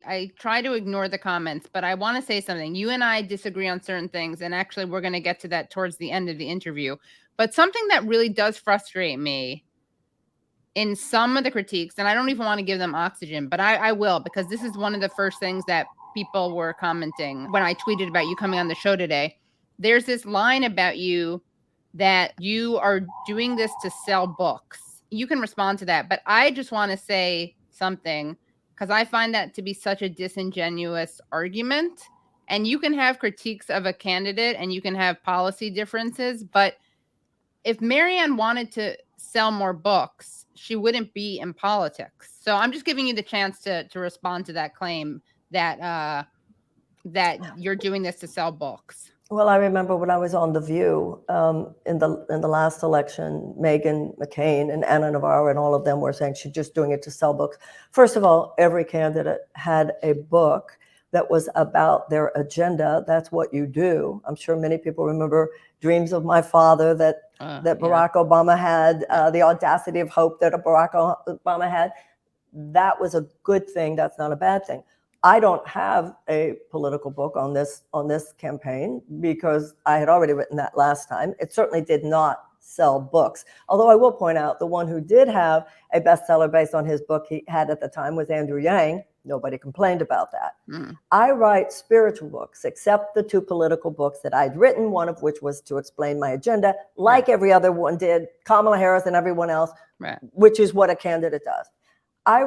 I try to ignore the comments, but I want to say something. You and I disagree on certain things, and actually we're going to get to that towards the end of the interview. But something that really does frustrate me in some of the critiques, and I don't even want to give them oxygen, but I will, because this is one of the first things that people were commenting when I tweeted about you coming on the show today. There's this line about you that you are doing this to sell books. You can respond to that, but I just want to say something, because I find that to be such a disingenuous argument. And you can have critiques of a candidate and you can have policy differences, but if Marianne wanted to sell more books, she wouldn't be in politics. So I'm just giving you the chance to respond to that claim that that you're doing this to sell books. Well, I remember when I was on The View in the last election, Meghan, McCain, and Anna Navarro and all of them were saying she's just doing it to sell books. First of all, every candidate had a book that was about their agenda. That's what you do. I'm sure many people remember Dreams of My Father that Barack Obama had, The Audacity of Hope that Barack Obama had. That was a good thing. That's not a bad thing. I don't have a political book on this campaign because I had already written that last time. It certainly did not sell books. Although I will point out the one who did have a bestseller based on his book he had at the time was Andrew Yang. Nobody complained about that. I write spiritual books, except the 2 political books that I'd written, one of which was to explain my agenda, like every other one did, Kamala Harris and everyone else, which is what a candidate does. I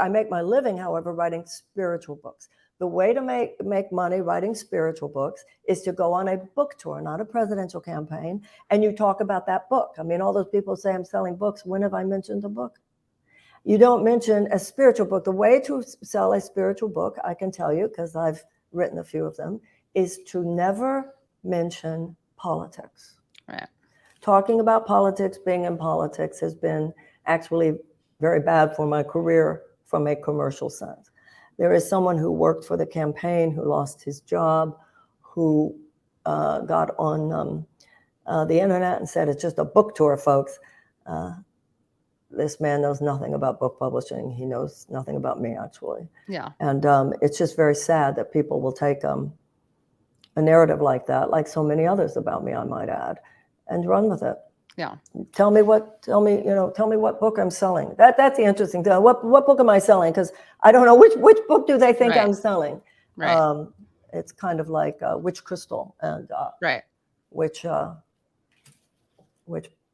make my living, however, writing spiritual books. The way to make money writing spiritual books is to go on a book tour, not a presidential campaign, and you talk about that book. I mean, all those people say I'm selling books. When have I mentioned a book? You don't mention a spiritual book. The way to sell a spiritual book, I can tell you, because I've written a few of them, is to never mention politics. Right. Talking about politics, being in politics has been actually very bad for my career from a commercial sense. There is someone who worked for the campaign who lost his job, who got on the internet and said, it's just a book tour, folks. This man knows nothing about book publishing. He knows nothing about me, actually. Yeah. And it's just very sad that people will take a narrative like that, like so many others about me, I might add, and run with it. Yeah. Tell me what book I'm selling. That's the interesting thing. What book am I selling? Because I don't know which book do they think I'm selling. Right. It's kind of like which crystal and which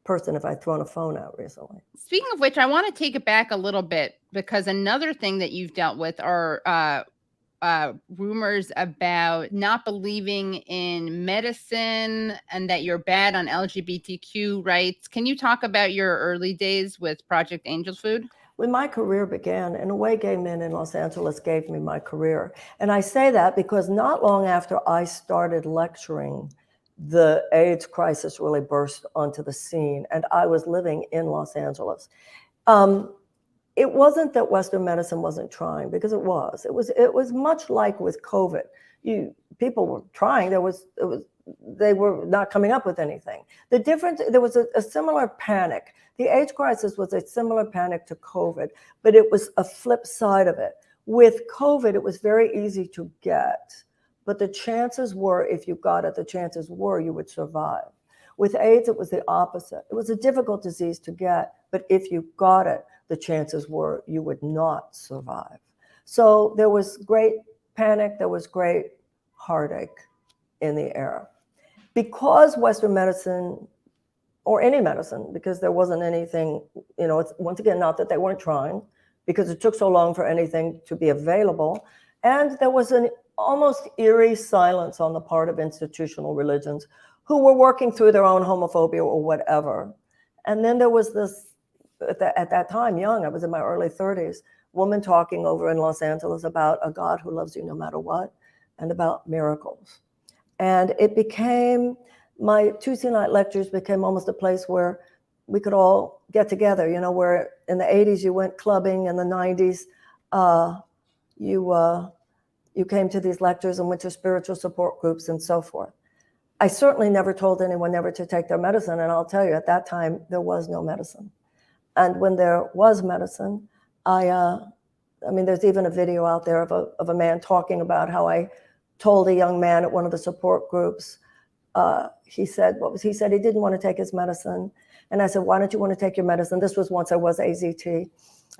person have I thrown a phone out recently. Speaking of which, I want to take it back a little bit, because another thing that you've dealt with are rumors about not believing in medicine and that you're bad on LGBTQ rights. Can you talk about your early days with Project Angel Food? When my career began, in a way, gay men in Los Angeles gave me my career. And I say that because not long after I started lecturing, the AIDS crisis really burst onto the scene, and I was living in Los Angeles. It wasn't that Western medicine wasn't trying, because it was. It was much like with COVID. People were trying. They were not coming up with anything. The difference, there was a similar panic. The AIDS crisis was a similar panic to COVID, but it was a flip side of it. With COVID, it was very easy to get, but the chances were, if you got it, the chances were you would survive. With AIDS, it was the opposite. It was a difficult disease to get, but if you got it, the chances were you would not survive. So there was great panic, there was great heartache in the air. Because Western medicine, or any medicine, because there wasn't anything, it's, once again, not that they weren't trying, because it took so long for anything to be available. And there was an almost eerie silence on the part of institutional religions who were working through their own homophobia or whatever. And then there was this, at that time, young, I was in my early 30s, woman talking over in Los Angeles about a God who loves you no matter what, and about miracles. And it became, my Tuesday night lectures became almost a place where we could all get together, where in the 80s you went clubbing, in the 90s you came to these lectures and went to spiritual support groups and so forth. I certainly never told anyone never to take their medicine. And I'll tell you, at that time, there was no medicine. And when there was medicine, I mean, there's even a video out there of a man talking about how I told a young man at one of the support groups, he said he didn't want to take his medicine. And I said, why don't you want to take your medicine? This was once I was AZT.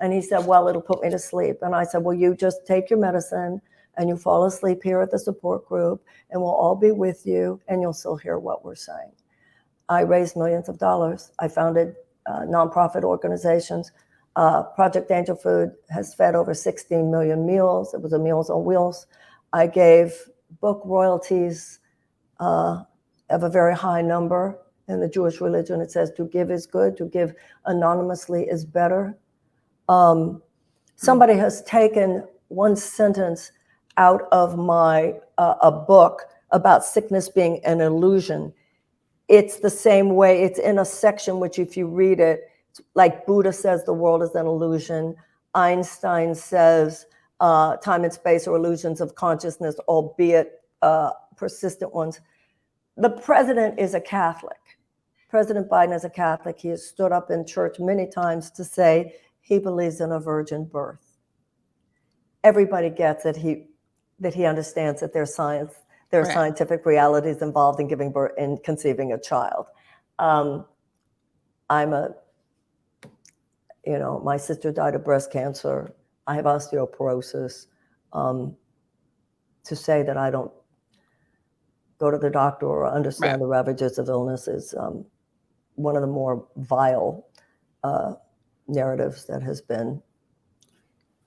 And he said, well, it'll put me to sleep. And I said, well, you just take your medicine and you fall asleep here at the support group and we'll all be with you and you'll still hear what we're saying. I raised millions of dollars. I founded nonprofit organizations. Project Angel Food has fed over 16 million meals. It was a Meals on Wheels. I gave book royalties of a very high number. In the Jewish religion, it says to give is good, to give anonymously is better. Somebody has taken one sentence out of my a book about sickness being an illusion. It's the same way, it's in a section which if you read it, like Buddha says the world is an illusion, Einstein says time and space are illusions of consciousness, albeit persistent ones. The president is a Catholic. President Biden is a Catholic. He has stood up in church many times to say he believes in a virgin birth. Everybody gets it. That he understands that there's science, there are scientific realities involved in giving birth and conceiving a child. My sister died of breast cancer. I have osteoporosis. To say that I don't go to the doctor or understand the ravages of illness is one of the more vile narratives that has been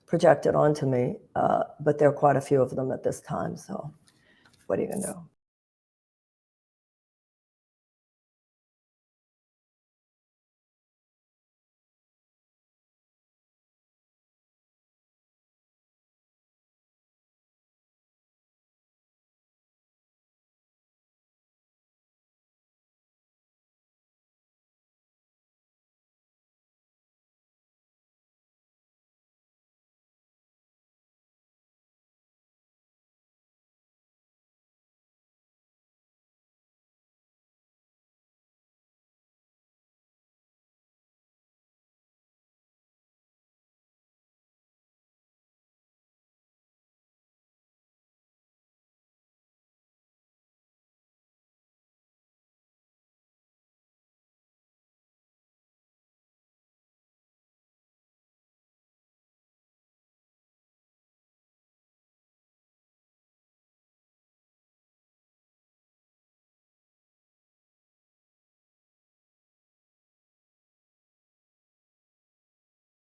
projected onto me, but there are quite a few of them at this time, so what are you going to do?